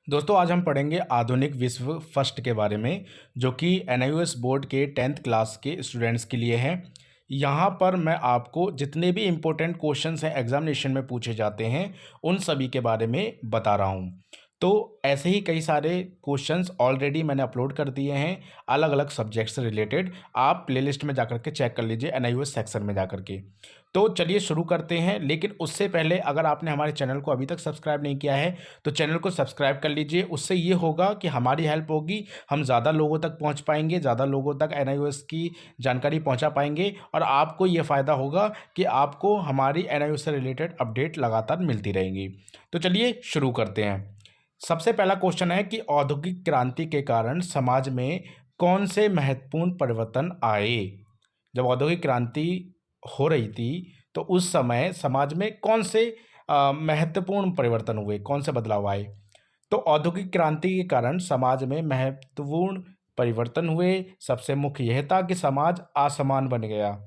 दोस्तों आज हम पढ़ेंगे आधुनिक विश्व फर्स्ट के बारे में, जो कि एनआईओएस बोर्ड के 10th क्लास के स्टूडेंट्स के लिए है। यहाँ पर मैं आपको जितने भी इम्पोर्टेंट क्वेश्चंस हैं एग्जामिनेशन में पूछे जाते हैं उन सभी के बारे में बता रहा हूँ। तो ऐसे ही कई सारे क्वेश्चंस ऑलरेडी मैंने अपलोड कर दिए हैं अलग अलग सब्जेक्ट से रिलेटेड। आप प्लेलिस्ट में जाकर के चेक कर लीजिए एनआईओएस सेक्शन में जाकर के। तो चलिए शुरू करते हैं, लेकिन उससे पहले अगर आपने हमारे चैनल को अभी तक सब्सक्राइब नहीं किया है तो चैनल को सब्सक्राइब कर लीजिए। उससे ये होगा कि हमारी हेल्प होगी, हम ज़्यादा लोगों तक पहुंच पाएंगे, ज़्यादा लोगों तक एनआईओएस की जानकारी पहुंचा पाएंगे और आपको ये फ़ायदा होगा कि आपको हमारी एनआईओएस से रिलेटेड अपडेट लगातार मिलती रहेंगी। तो चलिए शुरू करते हैं। सबसे पहला क्वेश्चन है कि औद्योगिक क्रांति के कारण समाज में कौन से महत्वपूर्ण परिवर्तन आए। जब औद्योगिक क्रांति हो रही थी तो उस समय समाज में कौन से महत्वपूर्ण परिवर्तन हुए, कौन से बदलाव आए। तो औद्योगिक क्रांति के कारण समाज में महत्वपूर्ण परिवर्तन हुए। सबसे मुख्य यह था कि समाज असमान बन गया,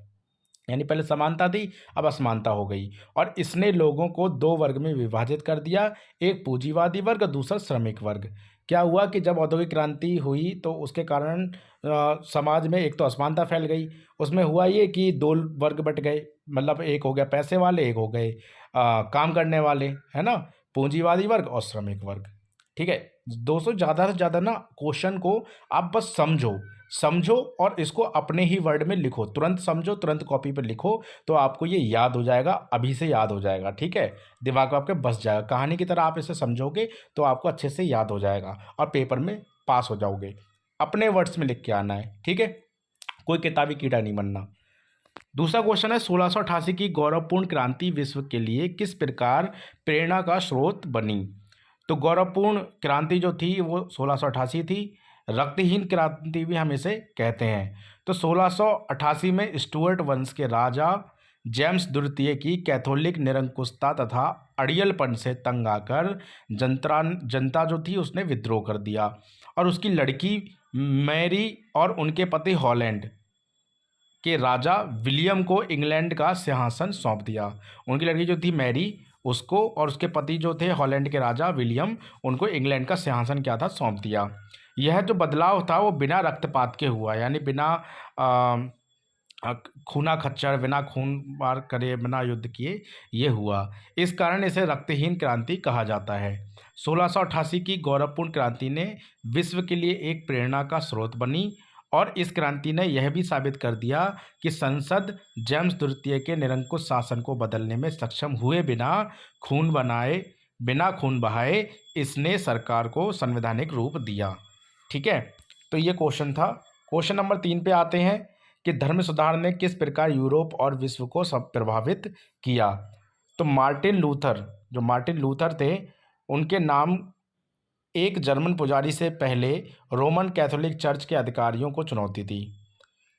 यानी पहले समानता थी अब असमानता हो गई, और इसने लोगों को दो वर्ग में विभाजित कर दिया, एक पूंजीवादी वर्ग, दूसरा श्रमिक वर्ग। क्या हुआ कि जब औद्योगिक क्रांति हुई तो उसके कारण समाज में एक तो असमानता फैल गई। उसमें हुआ ये कि दो वर्ग बट गए, मतलब एक हो गया पैसे वाले, एक हो गए काम करने वाले, है ना, पूंजीवादी वर्ग और श्रमिक वर्ग। ठीक है दोस्तों, ज़्यादा से ज़्यादा ना क्वेश्चन को आप बस समझो समझो और इसको अपने ही वर्ड में लिखो, तुरंत समझो, तुरंत कॉपी पर लिखो, तो आपको ये याद हो जाएगा, अभी से याद हो जाएगा। ठीक है, दिमाग में आपके बस जाएगा, कहानी की तरह आप इसे समझोगे तो आपको अच्छे से याद हो जाएगा और पेपर में पास हो जाओगे। अपने वर्ड्स में लिख के आना है, ठीक है, कोई किताबी कीड़ा नहीं बनना। दूसरा क्वेश्चन है 1688 की गौरवपूर्ण क्रांति विश्व के लिए किस प्रकार प्रेरणा का स्रोत बनी। तो गौरवपूर्ण क्रांति जो थी वो 1688 थी। रक्तहीन क्रांति भी हम इसे कहते हैं। तो 1688 में स्टुअर्ट वंश के राजा जेम्स द्वितीय की कैथोलिक निरंकुशता तथा अड़ियलपन से तंग आकर जनता जो थी उसने विद्रोह कर दिया और उसकी लड़की मैरी और उनके पति हॉलैंड के राजा विलियम को इंग्लैंड का सिंहासन सौंप दिया। उनकी लड़की जो थी मैरी, उसको, और उसके पति जो थे हॉलैंड के राजा विलियम, उनको इंग्लैंड का सिंहासन क्या था, सौंप दिया। यह जो बदलाव था वो बिना रक्तपात के हुआ, यानी बिना खूना खच्चर, बिना खून मार करे, बिना युद्ध किए ये हुआ। इस कारण इसे रक्तहीन क्रांति कहा जाता है। 1688 की गौरवपूर्ण क्रांति ने विश्व के लिए एक प्रेरणा का स्रोत बनी और इस क्रांति ने यह भी साबित कर दिया कि संसद जेम्स द्वितीय के निरंकुश शासन को बदलने में सक्षम हुए बिना खून बहाए इसने सरकार को संवैधानिक रूप दिया। ठीक है, तो ये क्वेश्चन था। क्वेश्चन नंबर 3 पे आते हैं कि धर्म सुधार ने किस प्रकार यूरोप और विश्व को सब प्रभावित किया। तो मार्टिन लूथर थे, उनके नाम एक जर्मन पुजारी से पहले रोमन कैथोलिक चर्च के अधिकारियों को चुनौती थी।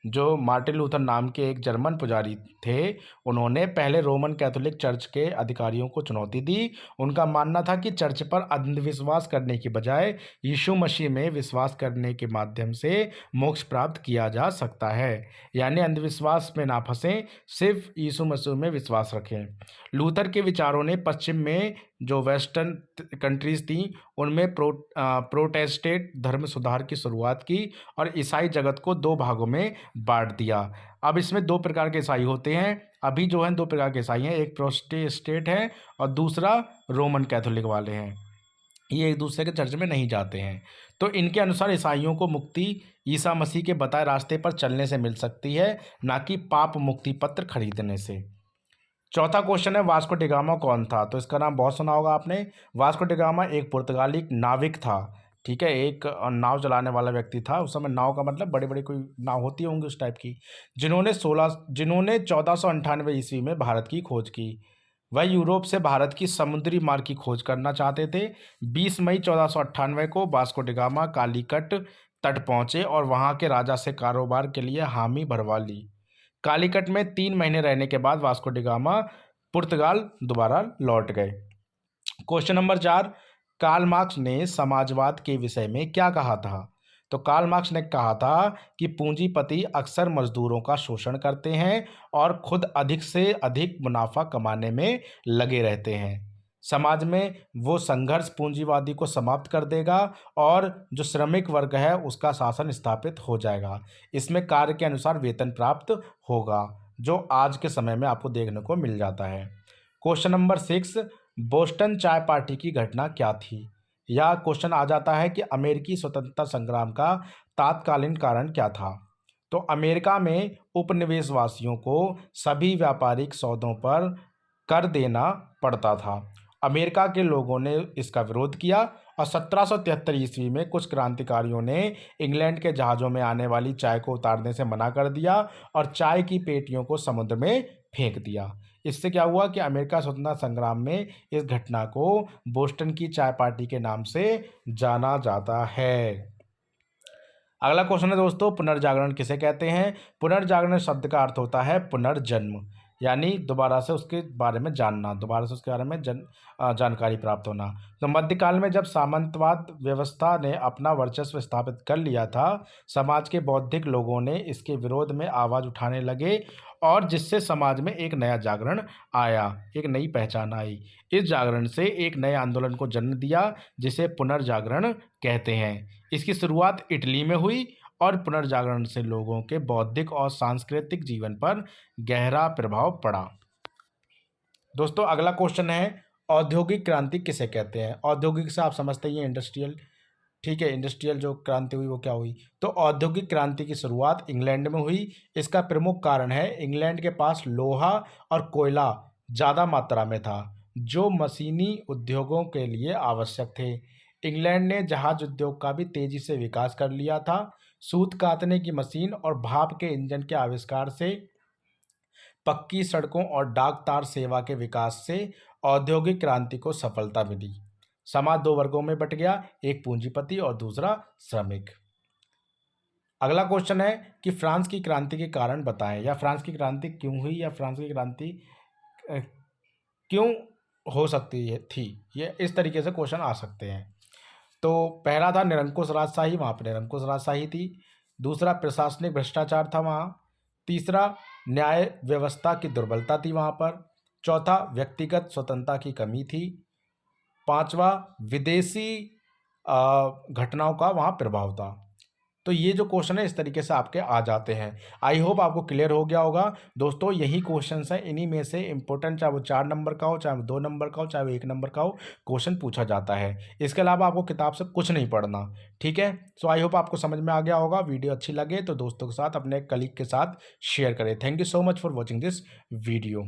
जो मार्टिन लूथर नाम के एक जर्मन पुजारी थे, उन्होंने पहले रोमन कैथोलिक चर्च के अधिकारियों को चुनौती दी। उनका मानना था कि चर्च पर अंधविश्वास करने की बजाय यीशु मसीह में विश्वास करने के माध्यम से मोक्ष प्राप्त किया जा सकता है, यानी अंधविश्वास में ना फंसें, सिर्फ यीशु मसीह में विश्वास रखें। लूथर के विचारों ने पश्चिम में जो वेस्टर्न कंट्रीज थी उनमें प्रोटेस्टेंट धर्म सुधार की शुरुआत की और ईसाई जगत को दो भागों में बांट दिया। अब इसमें दो प्रकार के ईसाई होते हैं, अभी जो हैं दो प्रकार के ईसाई हैं, एक प्रोटेस्टेंट है और दूसरा रोमन कैथोलिक वाले हैं। ये एक दूसरे के चर्च में नहीं जाते हैं। तो इनके अनुसार ईसाइयों को मुक्ति ईसा मसीह के बताए रास्ते पर चलने से मिल सकती है, ना कि पाप मुक्ति पत्र खरीदने से। चौथा क्वेश्चन है वास्को डिगामा कौन था। तो इसका नाम बहुत सुना होगा आपने। वास्को डिगामा एक पुर्तगाली नाविक था। ठीक है, एक नाव चलाने वाला व्यक्ति था। उस समय नाव का मतलब बड़े बड़े कोई नाव होती होंगी उस टाइप की, जिन्होंने 1498 ईस्वी में भारत की खोज की। वह यूरोप से भारत की समुद्री मार्ग की खोज करना चाहते थे। 20 मई 1498 को वास्को डिगामा कालीकट तट पहुंचे और वहां के राजा से कारोबार के लिए हामी भरवा ली। कालीकट में 3 महीने रहने के बाद वास्को डिगामा पुर्तगाल दोबारा लौट गए। क्वेश्चन नंबर 4, कार्ल मार्क्स ने समाजवाद के विषय में क्या कहा था। तो कार्ल मार्क्स ने कहा था कि पूंजीपति अक्सर मजदूरों का शोषण करते हैं और खुद अधिक से अधिक मुनाफा कमाने में लगे रहते हैं। समाज में वो संघर्ष पूंजीवादी को समाप्त कर देगा और जो श्रमिक वर्ग है उसका शासन स्थापित हो जाएगा। इसमें कार्य के अनुसार वेतन प्राप्त होगा, जो आज के समय में आपको देखने को मिल जाता है। क्वेश्चन नंबर 6, बोस्टन चाय पार्टी की घटना क्या थी? या क्वेश्चन आ जाता है कि अमेरिकी स्वतंत्रता संग्राम का तात्कालीन कारण क्या था? तो अमेरिका में उपनिवेशवासियों को सभी व्यापारिक सौदों पर कर देना पड़ता था। अमेरिका के लोगों ने इसका विरोध किया और 1773 ईस्वी में कुछ क्रांतिकारियों ने इंग्लैंड के जहाज़ों में आने वाली चाय को उतारने से मना कर दिया और चाय की पेटियों को समुद्र में फेंक दिया। इससे क्या हुआ कि अमेरिका स्वतंत्रता संग्राम में इस घटना को बोस्टन की चाय पार्टी के नाम से जाना जाता है। अगला क्वेश्चन है दोस्तों, पुनर्जागरण किसे कहते हैं? पुनर्जागरण शब्द का अर्थ होता है पुनर्जन्म, यानी दोबारा से उसके बारे में जानना, दोबारा से उसके बारे में जानकारी प्राप्त होना। तो मध्यकाल में जब सामंतवाद व्यवस्था ने अपना वर्चस्व स्थापित कर लिया था, समाज के बौद्धिक लोगों ने इसके विरोध में आवाज़ उठाने लगे और जिससे समाज में एक नया जागरण आया, एक नई पहचान आई। इस जागरण से एक नए आंदोलन को जन्म दिया जिसे पुनर्जागरण कहते हैं। इसकी शुरुआत इटली में हुई और पुनर्जागरण से लोगों के बौद्धिक और सांस्कृतिक जीवन पर गहरा प्रभाव पड़ा। दोस्तों अगला क्वेश्चन है, औद्योगिक क्रांति किसे कहते हैं? औद्योगिक से आप समझते ही हैं इंडस्ट्रियल, ठीक है, इंडस्ट्रियल जो क्रांति हुई वो क्या हुई? तो औद्योगिक क्रांति की शुरुआत इंग्लैंड में हुई। इसका प्रमुख कारण है इंग्लैंड के पास लोहा और कोयला ज़्यादा मात्रा में था, जो मशीनी उद्योगों के लिए आवश्यक थे। इंग्लैंड ने जहाज उद्योग का भी तेजी से विकास कर लिया था। सूत कातने की मशीन और भाप के इंजन के आविष्कार से, पक्की सड़कों और डाक तार सेवा के विकास से औद्योगिक क्रांति को सफलता मिली। समाज दो वर्गों में बट गया, एक पूंजीपति और दूसरा श्रमिक। अगला क्वेश्चन है कि फ्रांस की क्रांति के कारण बताएं, या फ्रांस की क्रांति क्यों हुई, या फ्रांस की क्रांति क्यों हो सकती है थी। ये इस तरीके से क्वेश्चन आ सकते हैं। तो पहला था निरंकुश राजशाही, वहाँ पर निरंकुश राजशाही थी। दूसरा प्रशासनिक भ्रष्टाचार था वहाँ। तीसरा न्याय व्यवस्था की दुर्बलता थी वहाँ पर। चौथा व्यक्तिगत स्वतंत्रता की कमी थी। पांचवा विदेशी घटनाओं का वहाँ प्रभाव था। तो ये जो क्वेश्चन है इस तरीके से आपके आ जाते हैं। आई होप आपको क्लियर हो गया होगा दोस्तों। यही क्वेश्चंस हैं, इन्हीं में से इंपॉर्टेंट, चाहे वो 4 नंबर का हो, चाहे वो 2 नंबर का हो, चाहे वो 1 नंबर का हो, क्वेश्चन पूछा जाता है। इसके अलावा आपको किताब से कुछ नहीं पढ़ना, ठीक है। सो आई होप आपको समझ में आ गया होगा। वीडियो अच्छी लगे तो दोस्तों के साथ, अपने कलीग के साथ शेयर करें। Thank you so much for watching this video.